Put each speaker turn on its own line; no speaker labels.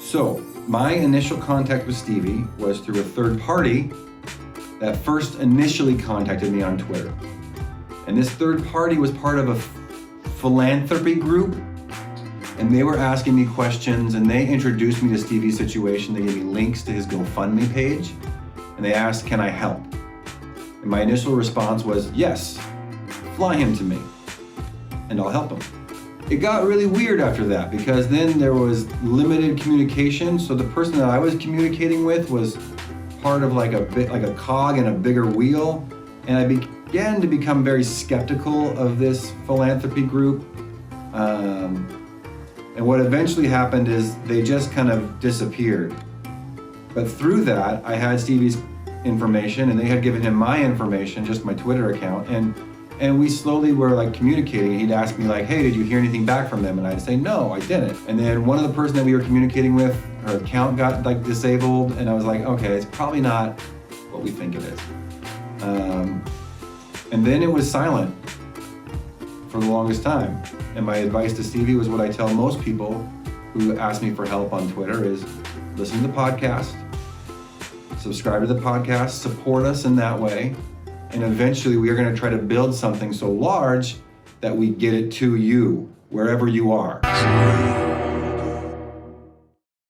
So my initial contact with Stevie was through a third party that first initially contacted me on Twitter. And this third party was part of a philanthropy group, and they were asking me questions, and they introduced me to Stevie's situation. They gave me links to his GoFundMe page, and they asked, can I help? And my initial response was, yes, fly him to me, and I'll help him. It got really weird after that, because then there was limited communication. So the person that I was communicating with was part of like a cog in a bigger wheel, and I began to become very skeptical of this philanthropy group. And what eventually happened is they just kind of disappeared. But through that, I had Stevie's information, and they had given him my information, just my Twitter account, and we slowly were like communicating. He'd ask me like, hey, did you hear anything back from them? And I'd say, no, I didn't. And then one of the person that we were communicating with, her account got like disabled, and I was like, okay, it's probably not what we think it is. And then it was silent for the longest time. And my advice to Stevie was what I tell most people who ask me for help on Twitter is listen to the podcast, subscribe to the podcast, support us in that way. And eventually we are going to try to build something so large that we get it to you, wherever you are.